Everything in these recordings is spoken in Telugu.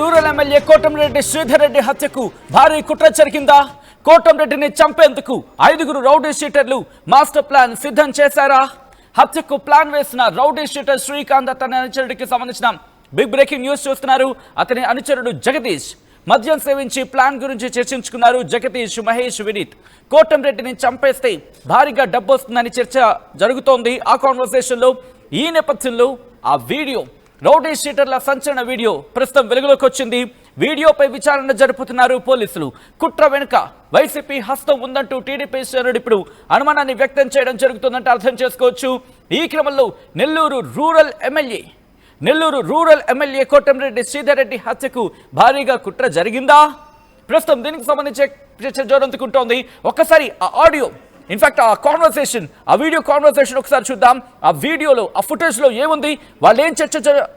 రూరల్ ఎమ్మెల్యే కోటంరెడ్డి శ్రీధర్ రెడ్డి హత్యకు భారీ కుట్ర జరిగిందా? కోటంరెడ్డిని చంపేందుకు 5 రౌడీ షీటర్లు మాస్టర్ ప్లాన్ సిద్ధం చేశారా? హత్యకు ప్లాన్ వేసిన రౌడీ షీటర్ శ్రీకాంత్ అతని అనుచరుడికి సంబంధించిన బిగ్ బ్రేకింగ్ న్యూస్ చూస్తున్నారు. అతని అనుచరుడు జగదీష్ మద్యం సేవించి ప్లాన్ గురించి చర్చించుకున్నారు. జగదీష్, మహేష్, వినీత్ కోటంరెడ్డిని చంపేస్తే భారీగా డబ్బు వస్తుందని చర్చ జరుగుతోంది. ఆ కాన్వర్సేషన్ లో ఈ నేపథ్యంలో ఆ వీడియో, రౌడీ షీటర్ల సంచలన వీడియో ప్రస్తుతం వెలుగులోకి వచ్చింది. వీడియోపై విచారణ జరుపుతున్నారు పోలీసులు. కుట్ర వెనుక వైసీపీ హస్తం ఉందంటూ టీడీపీ శ్రేణుడు ఇప్పుడు అనుమానాన్ని వ్యక్తం చేయడం జరుగుతుందంటే అర్థం చేసుకోవచ్చు. ఈ క్రమంలో నెల్లూరు రూరల్ ఎమ్మెల్యే కోటంరెడ్డి శ్రీధర్ రెడ్డి హత్యకు భారీగా కుట్ర జరిగిందా? ప్రస్తుతం దీనికి సంబంధించి చర్చ జోరందుకుంటోంది. ఒక్కసారి ఆ ఆడియో, ఇన్ఫాక్ట్ ఆ కాన్వర్సేషన్, ఆ వీడియో కాన్వర్సేషన్ ఒకసారి చూద్దాం. ఆ వీడియోలో, ఆ ఫుటేజ్ లో ఏముంది, వాళ్ళు ఏం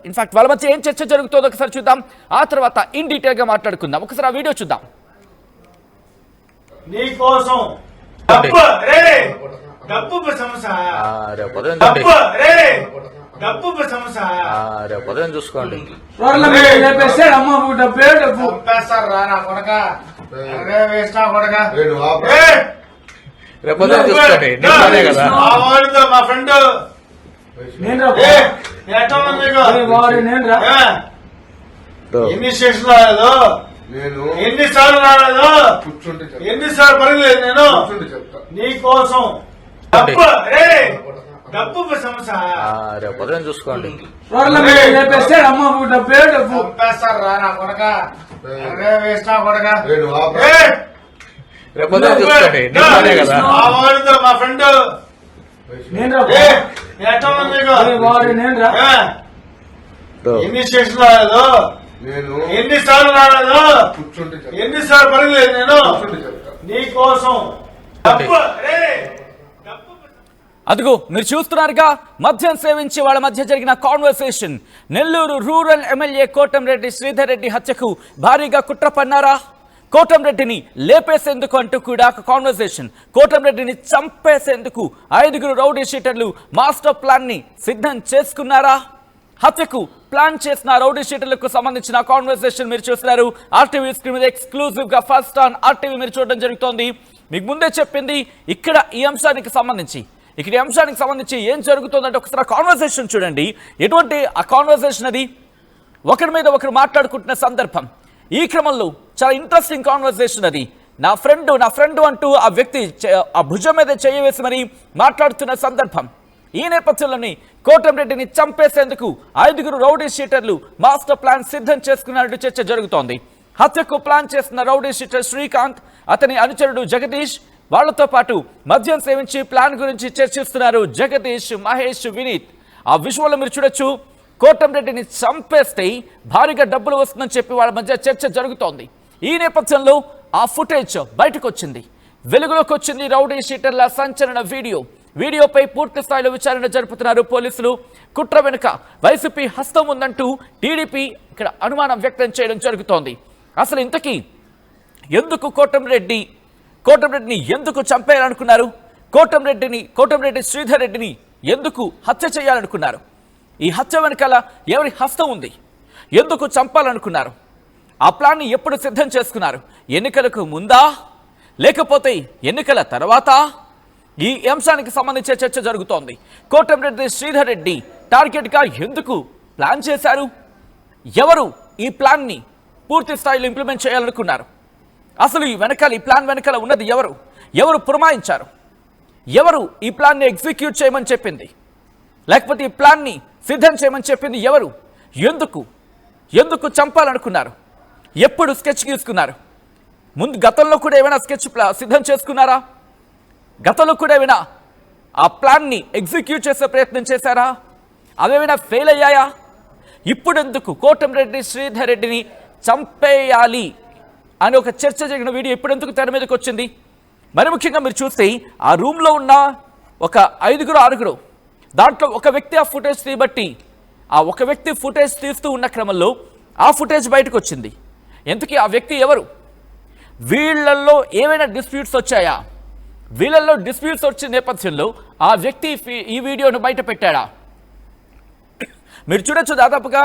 ఇన్ఫాక్ట్ వాళ్ళ మధ్య ఏం చర్చ జరుగుతుందో ఒకసారి చూద్దాం. ఆ తర్వాత ఇన్ డీటెయిల్ గా మాట్లాడుకుందాం. ఒకసారి ఆ వీడియో చూద్దాం. ఉదయం చూసుకోండి. రేపు ఉదయం చూసుకోండి. మా ఫ్రెండ్ ఎన్ని స్టేషన్ రాలేదు, ఎన్నిసార్లు రాలేదు, ఎన్నిసార్లు పడలేదు. నేను నీకోసం డబ్బు సమస్య రేపు ఉదయం చూసుకోండి. రేపు ఉదయం చూసుకోండి. మా ఫ్రెండ్ ఎన్ని స్టేషన్ రాలేదు, ఎన్నిసార్లు రాలేదు, ఎన్నిసార్లు పడలేదు. నేను నీకోసం అదిగో మీరు చూస్తున్నారుగా, మద్యం సేవించి వాళ్ళ మధ్య జరిగిన conversation. Nellore rural MLA Kotamreddy Sridhar Reddy హత్యకు భారీగా కుట్ర పన్నారా? కోటంరెడ్డిని లేపేసేందుకు అంటూ కూడా ఒక కాన్వర్సేషన్. కోటంరెడ్డిని చంపేసేందుకు 5 రౌడీ షీటర్లు మాస్టర్ ప్లాన్ ని సిద్ధం చేసుకున్నారా? హత్యకు ప్లాన్ చేసిన రౌడీ షీటర్లకు సంబంధించిన కాన్వర్సేషన్ మీరు చూస్తున్నారు. ఆర్టీవీ స్క్రీన్ మీద ఎక్స్క్లూజివ్ గా ఫస్ట్ ఆన్ ఆర్టీవీ మీరు చూడడం జరుగుతోంది. మీకు ముందే చెప్పింది, ఇక్కడ ఈ అంశానికి సంబంధించి ఏం జరుగుతుందంటే ఒకసారి ఆ కాన్వర్సేషన్ చూడండి. ఎటువంటి ఆ కాన్వర్సేషన్ అది, ఒకరి మీద ఒకరు మాట్లాడుకుంటున్న సందర్భం. ఈ క్రమంలో చాలా ఇంట్రెస్టింగ్ కాన్వర్సేషన్ అది. నా ఫ్రెండ్ అంటూ ఆ వ్యక్తి ఆ భుజం మీద చేయవేసి మరి మాట్లాడుతున్న సందర్భం. ఈ నేపథ్యంలోని కోటంరెడ్డిని చంపేసేందుకు 5 రౌడీ షీటర్లు మాస్టర్ ప్లాన్ సిద్ధం చేసుకున్నట్టు చర్చ జరుగుతోంది. హత్యకు ప్లాన్ చేస్తున్న రౌడీ షీటర్ శ్రీకాంత్, అతని అనుచరుడు జగదీష్, వాళ్లతో పాటు మద్యం సేవించి ప్లాన్ గురించి చర్చిస్తున్నారు జగదీష్, మహేష్, వినీత్. ఆ విజువల్ మీరు చూడొచ్చు. కోటంరెడ్డిని చంపేస్తే భారీగా డబ్బులు వస్తుందని చెప్పి వాళ్ళ మధ్య చర్చ జరుగుతోంది. ఈ నేపథ్యంలో ఆ ఫుటేజ్ బయటకు వచ్చింది, వెలుగులోకి వచ్చింది. రౌడీ షీటర్ల సంచలన వీడియోపై పూర్తి స్థాయిలో విచారణ జరుపుతున్నారు పోలీసులు. కుట్ర వెనుక వైసీపీ హస్తం ఉందంటూ టీడీపీ ఇక్కడ అనుమానం వ్యక్తం చేయడం జరుగుతోంది. అసలు ఇంతకీ ఎందుకు కోటంరెడ్డిని ఎందుకు చంపేయాలనుకున్నారు? కోటంరెడ్డి శ్రీధర్ రెడ్డిని ఎందుకు హత్య చేయాలనుకున్నారు? ఈ హత్య వెనకాల ఎవరి హస్తం ఉంది? ఎందుకు చంపాలనుకున్నారు? ఆ ప్లాన్ని ఎప్పుడు సిద్ధం చేసుకున్నారు? ఎన్నికలకు ముందా, లేకపోతే ఎన్నికల తర్వాత? ఈ అంశానికి సంబంధించే చర్చ జరుగుతోంది. కోటంరెడ్డి శ్రీధర్ రెడ్డి టార్గెట్ గా ఎందుకు ప్లాన్ చేశారు? ఎవరు ఈ ప్లాన్ ని పూర్తి స్థాయిలో ఇంప్లిమెంట్ చేయాలనుకున్నారు? అసలు ఈ ప్లాన్ వెనకాల ఉన్నది ఎవరు పురమాయించారు? ఎవరు ఈ ప్లాన్ ని ఎగ్జిక్యూట్ చేయమని చెప్పింది? లేకపోతే ఈ ప్లాన్ ని సిద్ధం చేయమని చెప్పింది ఎవరు? ఎందుకు చంపాలనుకున్నారు? ఎప్పుడు స్కెచ్ గీసుకున్నారు? గతంలో కూడా ఏమైనా స్కెచ్ సిద్ధం చేసుకున్నారా? గతంలో కూడా ఏమైనా ఆ ప్లాన్ ని ఎగ్జిక్యూట్ చేసే ప్రయత్నం చేశారా? అవేమైనా ఫెయిల్ అయ్యాయా? ఇప్పుడెందుకు కోటంరెడ్డి శ్రీధర్ రెడ్డిని చంపేయాలి అని ఒక చర్చ జరిగిన వీడియో ఇప్పుడెందుకు తెర మీదకి వచ్చింది? మరి ముఖ్యంగా మీరు చూస్తే ఆ రూమ్లో ఉన్న ఒక 5-6, దాంట్లో ఒక వ్యక్తి ఆ ఫుటేజ్ తీయబట్టి ఆ ఒక వ్యక్తి ఫుటేజ్ తీస్తూ ఉన్న క్రమంలో ఆ ఫుటేజ్ బయటకు వచ్చింది. ఎందుకు ఆ వ్యక్తి ఎవరు? వీళ్ళల్లో ఏమైనా డిస్ప్యూట్స్ వచ్చాయా? వీళ్ళల్లో డిస్ప్యూట్స్ వచ్చిన నేపథ్యంలో ఆ వ్యక్తి ఈ వీడియోను బయట పెట్టాడా? మీరు చూడొచ్చు, దాదాపుగా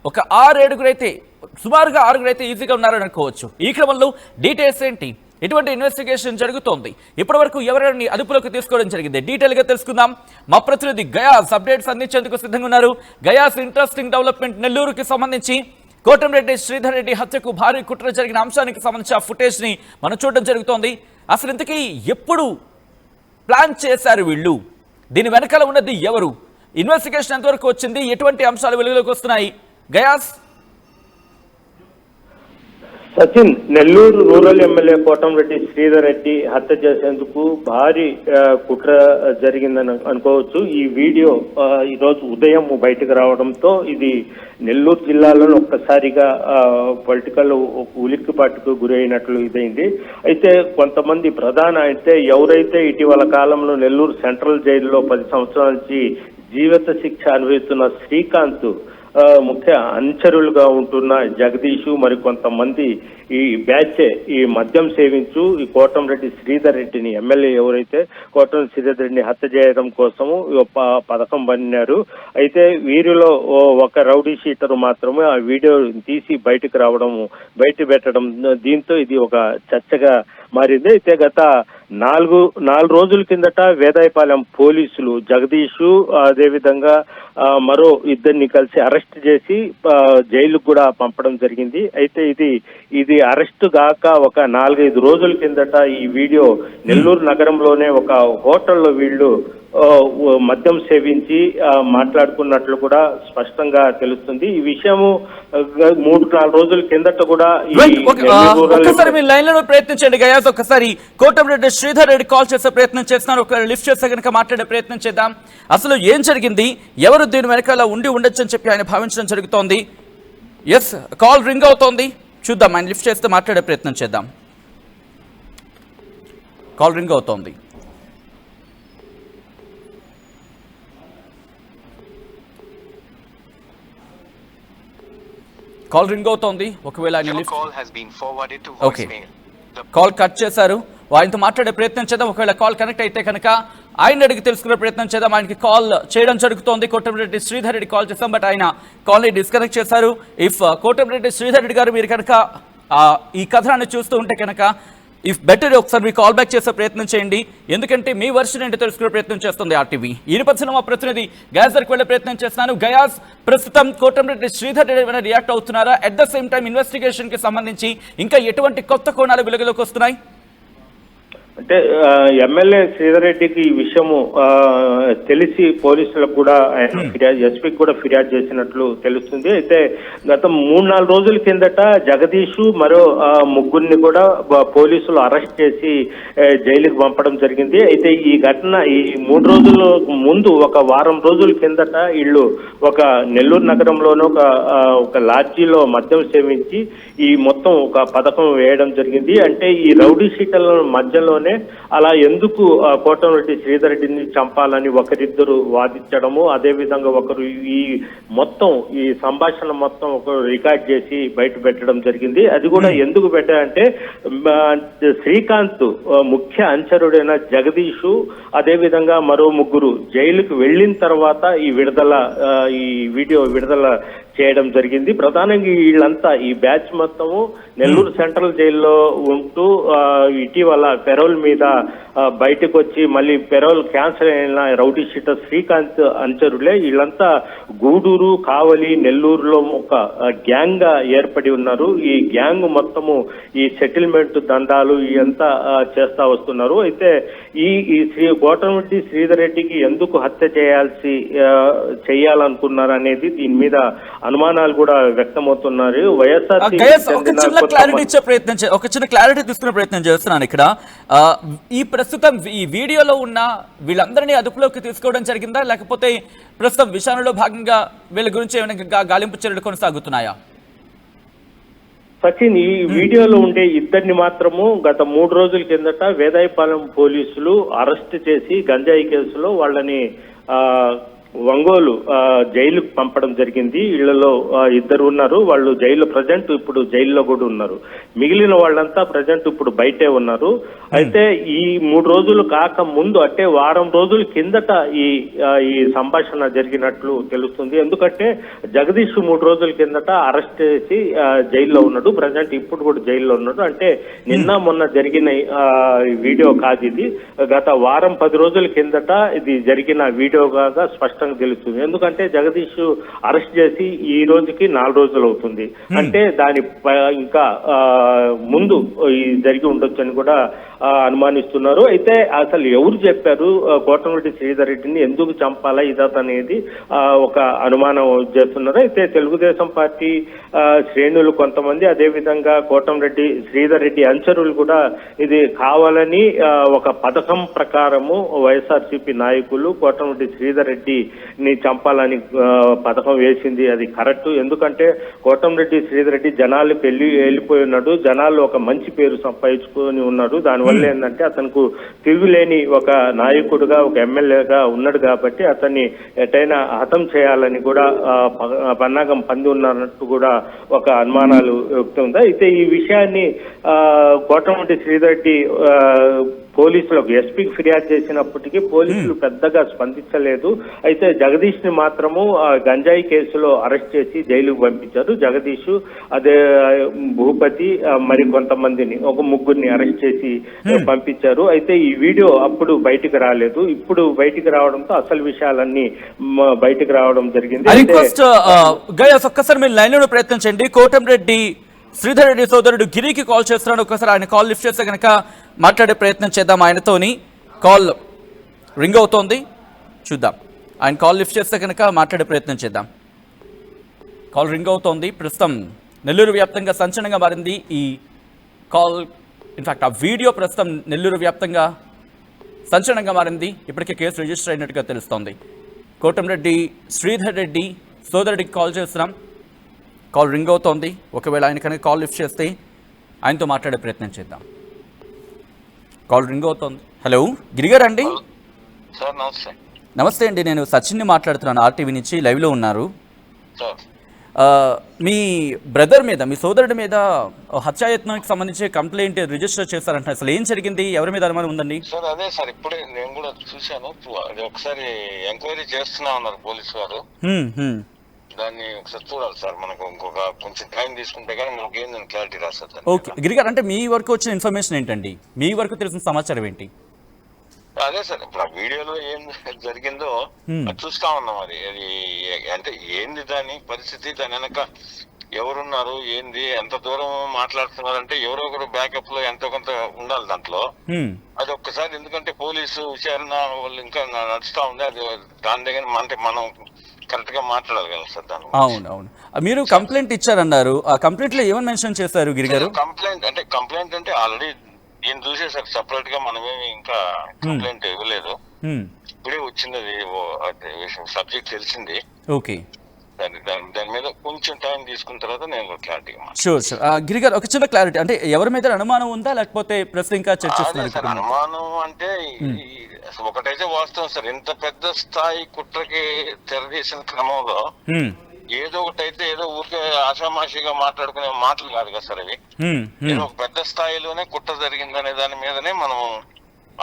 ఒక 6-7 అయితే సుమారుగా 6 అయితే ఈజీగా ఉన్నారని అనుకోవచ్చు. ఈ క్రమంలో డీటెయిల్స్ ఏంటి, ఎటువంటి ఇన్వెస్టిగేషన్ జరుగుతోంది, ఇప్పటివరకు ఎవరిని అదుపులోకి తీసుకోవడం జరిగింది, డీటెయిల్ గా తెలుసుకుందాం. మా ప్రతినిధి గయాస్ అప్డేట్స్ అందించేందుకు సిద్ధంగా ఉన్నారు. గయాస్, ఇంట్రెస్టింగ్ డెవలప్మెంట్ నెల్లూరుకి సంబంధించి కోటంరెడ్డి శ్రీధర్ రెడ్డి హత్యకు భారీ కుట్ర జరిగిన అంశానికి సంబంధించి ఆ ఫుటేజ్ ని మనం చూడడం జరుగుతోంది. అసలు ఇంతకీ ఎప్పుడు ప్లాన్ చేశారు వీళ్ళు, దీని వెనకాల ఉన్నది ఎవరు, ఇన్వెస్టిగేషన్ ఎంతవరకు వచ్చింది, ఎటువంటి అంశాలు వెలుగులోకి వస్తున్నాయి? Guys. Sachin, Nellore rural MLA Kotamreddy Sridhar Reddy హత్య చేసేందుకు భారీ కుట్ర జరిగిందని అనుకోవచ్చు. ఈ వీడియో ఈ రోజు ఉదయం బయటకు రావడంతో ఇది నెల్లూరు జిల్లాలో ఒక్కసారిగా పొలిటికల్ ఉలిక్కిపాటుకు గురైనట్లు ఇదైంది. అయితే కొంతమంది ఎవరైతే ఇటీవల కాలంలో నెల్లూరు సెంట్రల్ జైలులో 10 సంవత్సరాల నుంచి జీవిత శిక్ష అనుభవిస్తున్న శ్రీకాంత్ ముఖ్య అనుచరులుగా ఉంటున్న జగదీషు మరి కొంతమంది ఈ బ్యాచ్ ఈ మద్యం సేవించు ఈ కోటంరెడ్డి శ్రీధర్ రెడ్డిని ఎమ్మెల్యే ఎవరైతే కోటంరెడ్డి శ్రీధర్ రెడ్డిని హత్య చేయడం కోసము పథకం పన్నారు. అయితే వీరిలో ఒక రౌడీ షీటర్ మాత్రమే ఆ వీడియో తీసి బయట పెట్టడం, దీంతో ఇది ఒక చర్చగా మారింది. అయితే గత 4 రోజుల కిందట వేదాయపాలెం పోలీసులు జగదీషు అదేవిధంగా మరో ఇద్దరిని కలిసి అరెస్ట్ చేసి జైలుకు కూడా పంపడం జరిగింది. అయితే ఇది అరెస్ట్ గాక ఒక 4-5 రోజుల కిందట ఈ వీడియో నెల్లూరు నగరంలోనే ఒక హోటల్లో వీళ్ళు మద్యం సేవించి మాట్లాడుకున్నట్లు కూడా స్పష్టంగా తెలుస్తుంది. ఈ విషయము 3-4 రోజుల కిందట కూడా ఒక్కసారి మీ లైన్ లో ప్రయత్నించండి గయాస్. ఒక్కసారి కోటంరెడ్డి శ్రీధర్ రెడ్డి కాల్ చేసే ప్రయత్నం చేస్తున్నారు, ఒక లిఫ్ట్ చేస్తే కనుక మాట్లాడే ప్రయత్నం చేద్దాం. అసలు ఏం జరిగింది, ఎవరు దీని వెనకాల ఉండొచ్చు అని చెప్పి ఆయన భావించడం జరుగుతోంది. ఎస్, కాల్ రింగ్ అవుతోంది, చూద్దాం, ఆయన లిఫ్ట్ చేస్తే మాట్లాడే ప్రయత్నం చేద్దాం. కాల్ రింగ్ అవుతోంది. కాల్ రింగ్ అవుతోంది, ఒకవేళ ఆయన ఓకే కాల్ కట్ చేశారు. ఆయనతో మాట్లాడే ప్రయత్నం చేద్దాం. ఒకవేళ కాల్ కనెక్ట్ అయితే కనుక ఆయన అడిగి తెలుసుకునే ప్రయత్నం చేద్దాం. ఆయనకి కాల్ చేయడం జరుగుతోంది. కోటంరెడ్డి శ్రీధర్ రెడ్డి కాల్ చేస్తాం, బట్ ఆయన కాల్ని డిస్కనెక్ట్ చేశారు. ఇఫ్ కోటంరెడ్డి శ్రీధర్ రెడ్డి గారు మీరు కనుక ఈ కథనాన్ని చూస్తూ ఉంటే కనుక ఇఫ్ బెటర్ ఒకసారి మీ కాల్ బ్యాక్ చేసే ప్రయత్నం చేయండి, ఎందుకంటే మీ వర్షన్ ఏంటో తెలుసుకునే ప్రయత్నం చేస్తుంది ఆర్టీవీ. ఈ నేపథ్యంలో మా ప్రతినిధి గయాస్ దగ్గరికి వెళ్ళే ప్రయత్నం చేస్తున్నాను. గయాస్, ప్రస్తుతం కోటంరెడ్డి శ్రీధర్ రెడ్డి ఏమైనా రియాక్ట్ అవుతున్నారా? At the same time investigation కి సంబంధించి ఇంకా ఎటువంటి కొత్త కోణాలు వెలుగులోకి వస్తున్నాయి? అంటే ఎమ్మెల్యే శ్రీధర్ రెడ్డికి ఈ విషయము తెలిసి పోలీసులకు కూడా ఎస్పీకి కూడా ఫిర్యాదు చేసినట్లు తెలుస్తుంది. అయితే గత 3-4 రోజుల కిందట జగదీషు మరో ముగ్గురిని కూడా పోలీసులు అరెస్ట్ చేసి జైలుకి పంపడం జరిగింది. అయితే ఈ ఘటన ఈ 3 రోజుల ముందు ఒక వారం రోజుల కిందట వీళ్ళు ఒక నెల్లూరు నగరంలోనూ ఒక లాడ్జీలో మద్యం సేవించి ఈ మొత్తం ఒక పథకం వేయడం జరిగింది. అంటే ఈ రౌడీ షీటర్ల మధ్యలోనే అలా ఎందుకు కోటంరెడ్డి శ్రీధర్ రెడ్డిని చంపాలని ఒకరిద్దరు వాదించడము, అదే విధంగా ఒకరు ఈ సంభాషణ మొత్తం ఒకరు రికార్డ్ చేసి బయట పెట్టడం జరిగింది. అది కూడా ఎందుకు పెట్టారంటే శ్రీకాంత్ ముఖ్య అనుచరుడైన జగదీషు అదే విధంగా మరో ముగ్గురు జైలుకు వెళ్ళిన తర్వాత ఈ వీడియో విడుదల చేయడం జరిగింది. ప్రధానంగా వీళ్ళంతా ఈ బ్యాచ్ మొత్తము నెల్లూరు సెంట్రల్ జైల్లో ఉంటూ ఇటీవల పెరోల్ మీద బయటకు వచ్చి మళ్ళీ పెరోల్ క్యాన్సిల్ అయిన రౌడీ షీటర్ శ్రీకాంత్ అనుచరులే. వీళ్ళంతా గూడూరు, కావలి, నెల్లూరులో ఒక గ్యాంగ్ గా ఏర్పడి ఉన్నారు. ఈ గ్యాంగ్ మొత్తము ఈ సెటిల్మెంట్ దందాలు ఇదంతా చేస్తా వస్తున్నారు. అయితే ఈ కోటంరెడ్డి శ్రీధర్ రెడ్డికి ఎందుకు హత్య చేయాలనుకున్నారు అనేది దీని మీద అనుమానాలు కూడా వ్యక్తమవుతున్నారు. ఒక చిన్న క్లారిటీ తీసుకునే ప్రయత్నం చేస్తున్నాను ఇక్కడ. ఈ ప్రస్తుతం ఈ వీడియోలో ఉన్న వీళ్ళందరినీ అదుపులోకి తీసుకోవడం జరిగిందా, లేకపోతే ప్రస్తుతం విచారణలో భాగంగా వీళ్ళ గురించి ఏమైనా గాలింపు చర్యలు కొనసాగుతున్నాయా? సచిన్, ఈ వీడియోలో ఉండే ఇద్దరిని మాత్రము గత 3 రోజుల కిందట వేదాయపాలెం పోలీసులు అరెస్ట్ చేసి గంజాయి కేసులో వాళ్ళని ఒంగోలు జైలుకు పంపడం జరిగింది. ఇళ్లలో ఇద్దరు ఉన్నారు, వాళ్ళు జైల్లో ప్రజెంట్ ఇప్పుడు జైల్లో కూడా ఉన్నారు. మిగిలిన వాళ్ళంతా ప్రజెంట్ ఇప్పుడు బయటే ఉన్నారు. అయితే ఈ 3 రోజులు కాక ముందు అంటే వారం రోజుల కిందట ఈ సంభాషణ జరిగినట్లు తెలుస్తుంది. ఎందుకంటే జగదీష్ 3 రోజుల కిందట అరెస్ట్ చేసి జైల్లో ఉన్నాడు, ప్రజెంట్ ఇప్పుడు కూడా జైల్లో ఉన్నాడు. అంటే నిన్న మొన్న జరిగిన వీడియో కాదు ఇది, గత వారం 10 రోజుల కిందట ఇది జరిగిన వీడియోగా స్పష్టంగా తెలుస్తుంది. ఎందుకంటే జగదీష్ అరెస్ట్ చేసి ఈ రోజుకి 4 రోజులు అవుతుంది. అంటే దాని ఇంకా ముందు జరిగి ఉండొచ్చని కూడా అనుమానిస్తున్నారు. అయితే అసలు ఎవరు చెప్పారు కోటమిరెడ్డి శ్రీధర్ రెడ్డిని ఎందుకు చంపాలా ఇదనేది ఒక అనుమానం చేస్తున్నారు. అయితే తెలుగుదేశం పార్టీ శ్రేణులు కొంతమంది, అదేవిధంగా కోటమిరెడ్డి శ్రీధర్ రెడ్డి అనుచరులు కూడా ఇది కావాలని ఒక పథకం ప్రకారము వైఎస్ఆర్సీపీ నాయకులు కోటమిరెడ్డి శ్రీధర్ రెడ్డిని చంపాలని పథకం వేసింది. అది కరెక్ట్. ఎందుకంటే కోటమిరెడ్డి శ్రీధర్ రెడ్డి జనాలకు వెళ్ళిపోయి ఉన్నాడు, జనాలు ఒక మంచి పేరు సంపాదించుకొని ఉన్నాడు. దానివల్ల ఏంటంటే అతనికి తిరుగులేని ఒక నాయకుడుగా, ఒక ఎమ్మెల్యేగా ఉన్నాడు కాబట్టి అతన్ని ఎటైనా హతం చేయాలని కూడా పన్నాగం పంది ఉన్నట్టు కూడా ఒక అనుమానాలు వ్యక్తం. అయితే ఈ విషయాన్ని కోటమిరెడ్డి శ్రీధర్ రెడ్డి పోలీసులకు ఎస్పీకి ఫిర్యాదు చేసినప్పటికీ పోలీసులు పెద్దగా స్పందించలేదు. అయితే జగదీష్ ని మాత్రము గంజాయి కేసులో అరెస్ట్ చేసి జైలుకు పంపించారు. జగదీష్, అదే భూపతి, మరి కొంతమందిని ఒక 3 అరెస్ట్ చేసి పంపించారు. అయితే ఈ వీడియో అప్పుడు బయటికి రాలేదు, ఇప్పుడు బయటికి రావడంతో అసలు విషయాలన్నీ బయటికి రావడం జరిగింది. ఒక్కసారి మీరు లైన్ లో ప్రయత్నించండి. కోటమిరెడ్డి శ్రీధర్ రెడ్డి సోదరుడు గిరికి కాల్ చేస్తున్నాడు. ఒకసారి ఆయన కాల్ లిఫ్ట్ చేస్తే కనుక మాట్లాడే ప్రయత్నం చేద్దాం. ఆయనతోని కాల్ రింగ్ అవుతోంది, చూద్దాం. ఆయన కాల్ లిఫ్ట్ చేస్తే కనుక మాట్లాడే ప్రయత్నం చేద్దాం. కాల్ రింగ్ అవుతోంది. ప్రస్తుతం నెల్లూరు వ్యాప్తంగా సంచలనంగా మారింది ఈ కాల్. ఇన్ఫాక్ట్ ఆ వీడియో ప్రస్తుతం నెల్లూరు వ్యాప్తంగా సంచలనంగా మారింది. ఇప్పటికే కేసు రిజిస్టర్ అయినట్టుగా తెలుస్తోంది. కోటమిరెడ్డి శ్రీధర్ రెడ్డి సోదరుడికి కాల్ చేస్తున్నాం. కాల్ రింగ్ అవుతోంది. ఒకవేళ ఆయన కనుక కాల్ లిఫ్ట్ చేస్తే ఆయనతో మాట్లాడే ప్రయత్నం చేద్దాం. కాల్ రింగ్ అవుతోంది. హలో, గిరిగారు అండి? సార్ నమస్తే. నమస్తే అండి, నేను సచిన్ని మాట్లాడుతున్నాను. ఆర్టీవీ నుంచి లైవ్లో ఉన్నారు. మీ బ్రదర్ మీద, మీ సోదరుడి మీద హత్యాయత్నానికి సంబంధించి కంప్లైంట్ రిజిస్టర్ చేశారంట. అసలు ఏం జరిగింది, ఎవరి మీద అనుమానం ఉందండి? సార్ అదే సార్, ఇప్పుడే నేను కూడా చూశాను. అది ఒకసారి ఎంక్వైరీ చేస్తున్నా ఉన్నారు పోలీసు వారు. దాన్ని ఒకసారి చూడాలి సార్. మనకు ఇంకొక కొంచెం టైం తీసుకుంటే కానీ మనకు ఏందని క్లారిటీ రాస్తారు. ఓకే గిరిగారు, అంటే మీ వరకు వచ్చిన ఇన్ఫర్మేషన్ ఏంటండి? మీ వరకు తెలిసిన సమాచారం ఏంటి? అదే సార్, ఇప్పుడు ఆ వీడియోలో ఏం జరిగిందో చూస్తా ఉన్నాం. అది అంటే ఏంది దాని పరిస్థితి, దాని వెనక ఎవరున్నారు, ఏంది, ఎంత దూరం మాట్లాడుతున్నారంటే ఎవరో ఒకరు బ్యాకప్ లో ఎంతో కొంత ఉండాలి దాంట్లో. అది ఒక్కసారి, ఎందుకంటే పోలీసు విచారణ వాళ్ళు ఇంకా నడుస్తా ఉంది. అది దాని దగ్గర అంటే మనం కరెక్ట్ గా మాట్లాడాలి కదా సార్ దాని. అవును, మీరు కంప్లైంట్ ఇచ్చారన్నారు. ఆ కంప్లైంట్ లో ఏమని మెన్షన్ చేశారు గిరిగారు? కంప్లైంట్ అంటే ఆల్రెడీ దీన్ని చూసేసారు సెపరేట్ గా. మనమేమి ఇంకా కంప్లైంట్ ఇవ్వలేదు, ఇప్పుడే వచ్చింది. అది సబ్జెక్ట్ తెలిసింది. ఓకే, దాని మీద కొంచెం టైం తీసుకున్న తర్వాత నేను క్లారిటీ. షూర్. గిరిగారు, ఒక చిన్న క్లారిటీ, అంటే ఎవరి మీద అనుమానం ఉందా లేకపోతే ప్రస్తుతం ఇంకా చర్చిస్తున్నారు? అనుమానం అంటే ఒకటైతే వాస్తవం సార్, ఇంత పెద్ద స్థాయి కుట్రకి తెరదీసిన క్రమంలో ఏదో ఒకటైతే ఏదో ఊరికే ఆషామాషిగా మాట్లాడుకునే మాటలు కాదు కదా సార్ అవి. ఏదో ఒక పెద్ద స్థాయిలోనే కుట్ర జరిగిందనే దాని మీదనే మనం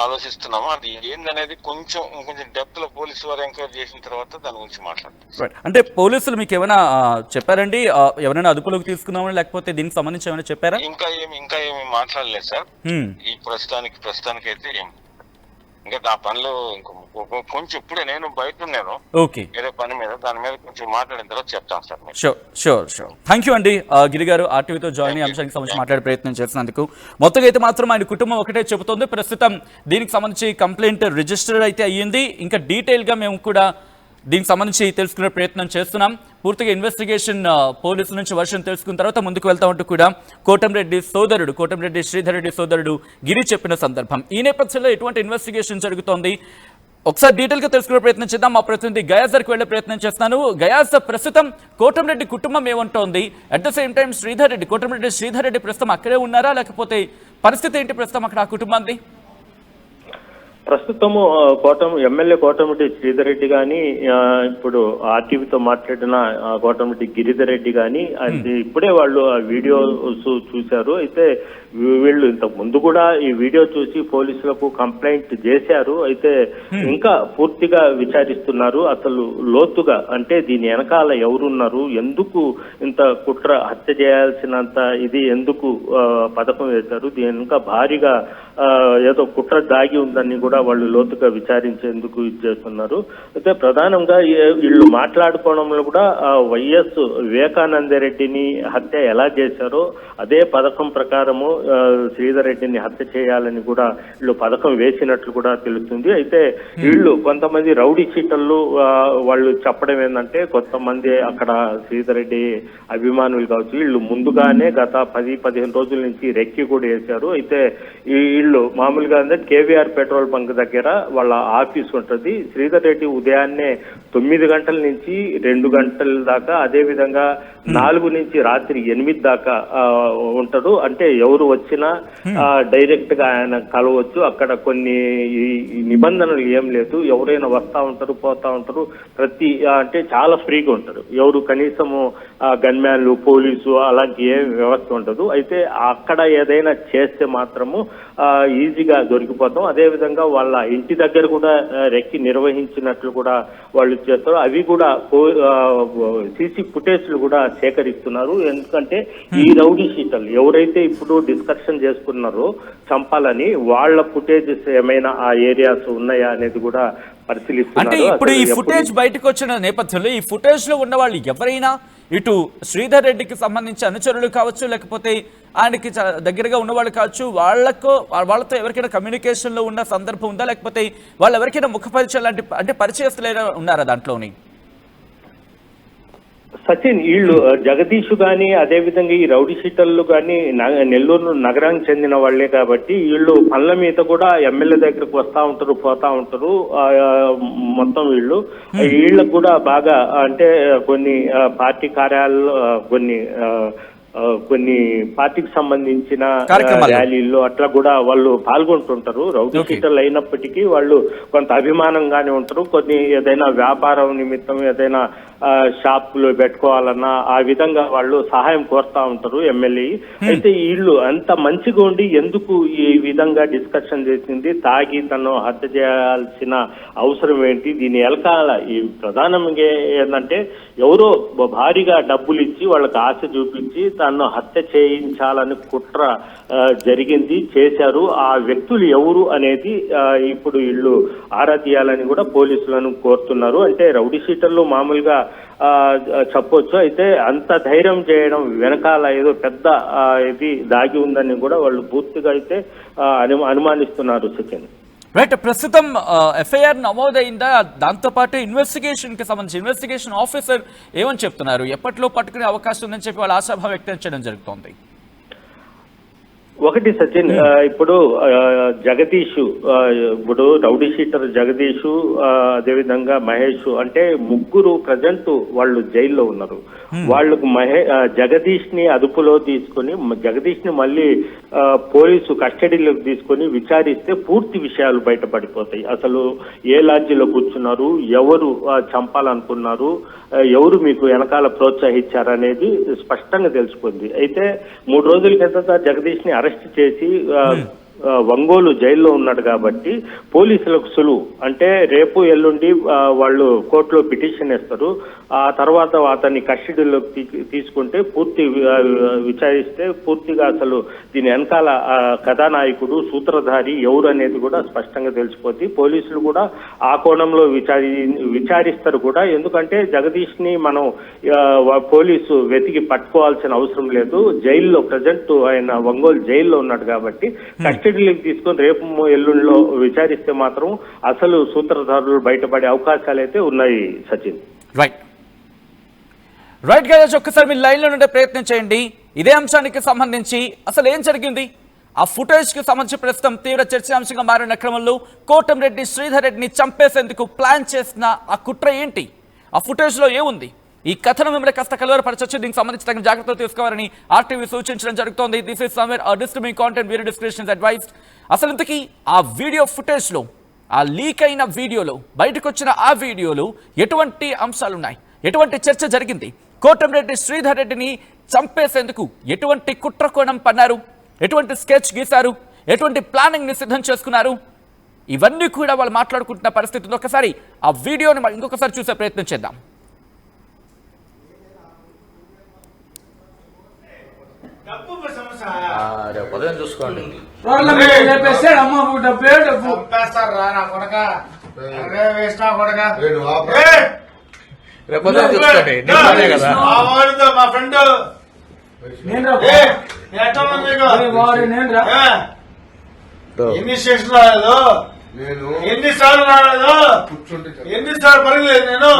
ఆలోచిస్తున్నాము. అది ఏందనేది కొంచెం డెప్త్ లో పోలీసు వారు ఎంక్వైరీ చేసిన తర్వాత దాని గురించి మాట్లాడతాం. అంటే పోలీసులు మీకు ఏమైనా చెప్పారండి? ఎవరైనా అదుపులోకి తీసుకున్నామని, లేకపోతే దీనికి సంబంధించి ఏమైనా చెప్పారా? ఇంకా ఏమి మాట్లాడలేదు సార్. ఈ ప్రస్తుతానికి అయితే ఇంకా నా పనిలో కొంచెం ఇప్పుడే నేను బయట ఉన్నాను. ఓకే, ఏదో పని మీద, దాని మీద కొంచెం మాట్లాడిన తర్వాత చెప్తాను సార్. షూర్. థ్యాంక్ యూ అండి గిరిగారు, ఆర్టీవీతో జాయిన్ అయ్యి అంశానికి సంబంధించి మాట్లాడే ప్రయత్నం చేసినందుకు. మొత్తంగా అయితే మాత్రం ఆయన కుటుంబం ఒకటే చెబుతోంది, ప్రస్తుతం దీనికి సంబంధించి కంప్లైంట్ రిజిస్టర్ అయితే అయ్యింది. ఇంకా డీటెయిల్గా మేము కూడా దీనికి సంబంధించి తెలుసుకునే ప్రయత్నం చేస్తున్నాం. పూర్తిగా ఇన్వెస్టిగేషన్ పోలీసుల నుంచి వర్షం తెలుసుకున్న తర్వాత ముందుకు వెళ్తామంటూ కూడా కోటమిరెడ్డి శ్రీధర్ రెడ్డి సోదరుడు గిరి చెప్పిన సందర్భం. ఈ నేపథ్యంలో ఎటువంటి ఇన్వెస్టిగేషన్ జరుగుతోంది ఒకసారి డీటెయిల్గా తెలుసుకునే ప్రయత్నం చేద్దాం. మా ప్రతినిధి గయాజర్కి వెళ్లే ప్రయత్నం చేస్తున్నాను. గయాజ్, ప్రస్తుతం కోటమిరెడ్డి కుటుంబం ఏమంటోంది? At the same time Kotamreddy Sridhar Reddy ప్రస్తుతం అక్కడే ఉన్నారా, లేకపోతే పరిస్థితి ఏంటి ప్రస్తుతం అక్కడ ఆ కుటుంబాన్ని? ప్రస్తుతము ఎమ్మెల్యే కోటమిటి శ్రీధర్ రెడ్డి గాని ఇప్పుడు ఆర్టీవీతో మాట్లాడిన కోటమిటి గిరిధర్ రెడ్డి గాని అది ఇప్పుడే వాళ్ళు ఆ వీడియో చూశారు. అయితే వీళ్ళు ఇంతకు ముందు కూడా ఈ వీడియో చూసి పోలీసులకు కంప్లైంట్ చేశారు. అయితే ఇంకా పూర్తిగా విచారిస్తున్నారు. అసలు లోతుగా అంటే దీని వెనకాల ఎవరున్నారు, ఎందుకు ఇంత కుట్ర హత్య చేయాల్సినంత ఇది ఎందుకు పథకం వేశారు, దీని వెనుక భారీగా ఏదో కుట్ర దాగి ఉందని కూడా వాళ్ళు లోతుగా విచారించేందుకు ఇది చేస్తున్నారు. అయితే ప్రధానంగా వీళ్ళు మాట్లాడుకోవడంలో కూడా వైఎస్ వివేకానంద రెడ్డిని హత్య ఎలా చేశారో అదే పథకం ప్రకారము శ్రీధర్ రెడ్డిని హత్య చేయాలని కూడా వీళ్ళు పథకం వేసినట్లు కూడా తెలుస్తుంది. అయితే వీళ్ళు కొంతమంది రౌడీ షీటర్లు వాళ్ళు చెప్పడం ఏంటంటే కొంతమంది అక్కడ శ్రీధర్ రెడ్డి అభిమానులు కావచ్చు, వీళ్ళు ముందుగానే గత 10-15 రోజుల నుంచి రెక్కి కూడా వేశారు. అయితే వీళ్ళు మామూలుగా కేవీఆర్ పెట్రోల్ బంక్ దగ్గర వాళ్ళ ఆఫీస్ ఉంటుంది. శ్రీధర్ రెడ్డి ఉదయాన్నే 9 గంటల నుంచి 2 గంటల దాకా, అదే విధంగా 4 నుంచి రాత్రి 8 దాకా ఉంటాడు. అంటే ఎవరు వచ్చినా డైరెక్ట్ గా ఆయన కలవచ్చు. అక్కడ కొన్ని నిబంధనలు ఏం లేదు, ఎవరైనా వస్తా ఉంటారు పోతా ఉంటారు. అంటే చాలా ఫ్రీగా ఉంటారు. ఎవరు కనీసము గన్మ్యాన్లు పోలీసు అలాంటి ఏ వ్యవస్థ ఉండదు. అయితే అక్కడ ఏదైనా చేస్తే మాత్రము ఈజీగా దొరికిపోతాం. అదే విధంగా వాళ్ళ ఇంటి దగ్గర కూడా రెక్కి నిర్వహించినట్లు కూడా వాళ్ళు చేస్తారు. అవి కూడా సీసీ ఫుటేజ్లు కూడా సేకరిస్తున్నారు. ఎందుకంటే ఈ రౌడీ షీటర్లు ఎవరైతే ఇప్పుడు డిస్కషన్ చేసుకున్నారో చంపాలని, వాళ్ళ ఫుటేజెస్ ఏమైనా ఆ ఏరియాస్ ఉన్నాయా అనేది కూడా పరిశీలిస్తున్నారు. అంటే ఇప్పుడు ఈ ఫుటేజ్ బయటకు వచ్చిన నేపథ్యంలో ఈ ఫుటేజ్ లో ఉన్న వాళ్ళు ఎవరైనా ఇటు శ్రీధర్ రెడ్డికి సంబంధించి అనుచరులు కావచ్చు, లేకపోతే ఆయనకి దగ్గరగా ఉన్నవాళ్ళు కావచ్చు, వాళ్ళతో ఎవరికైనా కమ్యూనికేషన్ లో ఉన్న సందర్భం ఉందా, లేకపోతే వాళ్ళు ఎవరికైనా ముఖ పరిచయం లాంటి అంటే పరిచయస్తులు ఉన్నారా దాంట్లోని? సచిన్, వీళ్ళు జగదీష్ గాని అదే విధంగా ఈ రౌడీ షీటర్లు గాని నెల్లూరు నగరానికి చెందిన వాళ్లే కాబట్టి వీళ్ళు పనుల మీద కూడా ఎమ్మెల్యే దగ్గరకు వస్తా ఉంటారు పోతా ఉంటారు. మొత్తం వీళ్ళకు కూడా బాగా అంటే కొన్ని పార్టీ కార్యాలయాల్లో కొన్ని పార్టీకి సంబంధించిన ర్యాలీల్లో అట్లా కూడా వాళ్ళు పాల్గొంటుంటారు. రౌడీ షీటర్లు అయినప్పటికీ వాళ్ళు కొంత అభిమానంగానే ఉంటారు. కొన్ని ఏదైనా వ్యాపారం నిమిత్తం ఏదైనా షాపులు పెట్టుకోవాలన్నా ఆ విధంగా వాళ్ళు సహాయం కోరుతా ఉంటారు ఎమ్మెల్యే. అయితే వీళ్ళు అంత మంచిగా ఉండి ఎందుకు ఈ విధంగా డిస్కషన్ చేసింది, తాగి తను హత్య చేయాల్సిన అవసరం ఏంటి, దీని వెనకాల ఈ ప్రధానంగా ఏంటంటే ఎవరో భారీగా డబ్బులు ఇచ్చి వాళ్ళకి ఆశ చూపించి తను హత్య చేయించాలని కుట్ర జరిగింది, చేశారు. ఆ వ్యక్తులు ఎవరు అనేది ఇప్పుడు వీళ్ళు ఆరా తీయాలని కూడా పోలీసులను కోరుతున్నారు. అంటే రౌడీ షీటర్లు మామూలుగా చెప్పొచ్చు. అయితే అంత ధైర్యం చేయడం వెనకాల ఏదో పెద్ద ఇది దాగి ఉందని కూడా వాళ్ళు పూర్తిగా అయితే అనుమానిస్తున్నారు. సచిన్, రైట్, ప్రస్తుతం ఎఫ్ఐఆర్ నమోదైందా? దాంతోపాటు ఇన్వెస్టిగేషన్ కి సంబంధించి ఇన్వెస్టిగేషన్ ఆఫీసర్ ఏమని చెప్తున్నారు? ఎప్పట్లో పట్టుకునే అవకాశం ఉందని చెప్పి వాళ్ళు ఆశాభావం వ్యక్తం చేయడం జరుగుతోంది. ఒకటి సచిన్, ఇప్పుడు జగదీష్, ఇప్పుడు రౌడీ షీటర్ జగదీష్, అదేవిధంగా మహేష్, అంటే ముగ్గురు ప్రజెంట్ వాళ్ళు జైల్లో ఉన్నారు. వాళ్ళకు జగదీష్ ని అదుపులో తీసుకొని జగదీష్ ని మళ్ళీ పోలీసు కస్టడీలోకి తీసుకొని విచారిస్తే పూర్తి విషయాలు బయటపడిపోతాయి. అసలు ఏ లాడ్జీలో కూర్చున్నారు, ఎవరు చంపాలనుకున్నారు, ఎవరు మీకు వెనకాల ప్రోత్సహించారనేది స్పష్టంగా తెలిసిపోయింది. అయితే 3 రోజుల కిందట జగదీష్ ని అరెస్ట్ చేసి ఒంగోలు జైల్లో ఉన్నాడు కాబట్టి పోలీసులకు సులువు. అంటే రేపు ఎల్లుండి వాళ్ళు కోర్టులో పిటిషన్ వేస్తారు. ఆ తర్వాత అతన్ని కస్టడీలోకి తీసుకుంటే పూర్తి విచారిస్తే పూర్తిగా అసలు దీని వెనకాల కథానాయకుడు సూత్రధారి ఎవరు అనేది కూడా స్పష్టంగా తెలిసిపోద్ది. పోలీసులు కూడా ఆ కోణంలో విచారిస్తారు కూడా. ఎందుకంటే జగదీష్ ని మనం పోలీసు వెతికి పట్టుకోవాల్సిన అవసరం లేదు. జైల్లో ప్రజెంట్ ఆయన ఒంగోలు జైల్లో ఉన్నాడు కాబట్టి కస్టడీలోకి తీసుకొని రేపు ఎల్లుండిలో విచారిస్తే మాత్రం అసలు సూత్రధారులు బయటపడే అవకాశాలు అయితే ఉన్నాయి. సచిన్, రైట్ గైస్, ఒక్కసారి మీరు లైన్లో ఉండే ప్రయత్నం చేయండి. ఇదే అంశానికి సంబంధించి అసలు ఏం జరిగింది, ఆ ఫుటేజ్ కి సంబంధించి ప్రస్తుతం తీవ్ర చర్చాంశంగా మారిన క్రమంలో కోటంరెడ్డి శ్రీధర్ రెడ్డిని చంపేసేందుకు ప్లాన్ చేసిన ఆ కుట్ర ఏంటి, ఆ ఫుటేజ్ లో ఏముంది, ఈ కథను మిమ్మల్ని కాస్త కలవరపరచొచ్చు. దీనికి సంబంధించి తగిన జాగ్రత్తలు తీసుకోవాలని ఆర్టీవీ సూచించడం జరుగుతోంది. This is somewhere disturbing content, video description advised. అసలు ఇంతకీ ఆ వీడియో ఫుటేజ్ లో ఆ లీక్ అయిన వీడియోలో, బయటకు వచ్చిన ఆ వీడియోలో ఎటువంటి అంశాలున్నాయి, ఎటువంటి చర్చ జరిగింది, కోటంరెడ్డి శ్రీధర్ రెడ్డిని చంపేసేందుకు ఎటువంటి కుట్రకోణం పన్నారు, ఎటువంటి స్కెచ్ గీశారు, ఎటువంటి ప్లానింగ్ ని సిద్ధం చేసుకున్నారు, ఇవన్నీ కూడా వాళ్ళు మాట్లాడుకుంటున్న పరిస్థితి ఉంది. ఒకసారి ఆ వీడియోని ఇంకొకసారి చూసే ప్రయత్నం చేద్దాం. డబ్బు సమస్య. రేపు ఉదయం చూసుకోండి. చంపేస్తారు రా నా కొడక. అరే వేస్ట్ నా కొడక. రేపు ఉదయం చూసుకోండి. నిజమే కదా. మా వాడితో మా ఫ్రెండ్ ఎన్ని స్టేషన్ రాలేదు, ఎన్నిసార్లు రాలేదు, ఎన్నిసార్లు పడలేదు నేను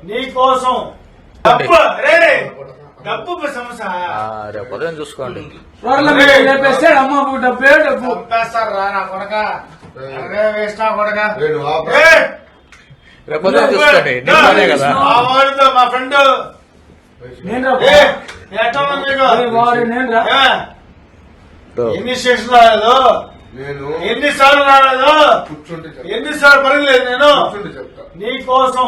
నీకోసం. డబ్బు రే డబ్బు సమస్య. రేపు ఉదయం చూసుకోండి. చంపేస్తారు రా నా కొడక. అరే వేస్ట్ నా కొడక. రేపు ఉదయం చూసుకోండి. నిజమే కదా. మా వాడితో మా ఫ్రెండ్ ఎన్ని స్టేషన్ రాలేదు, ఎన్నిసార్లు రాలేదు, ఎన్నిసార్లు పడలేదు నేను నీకోసం.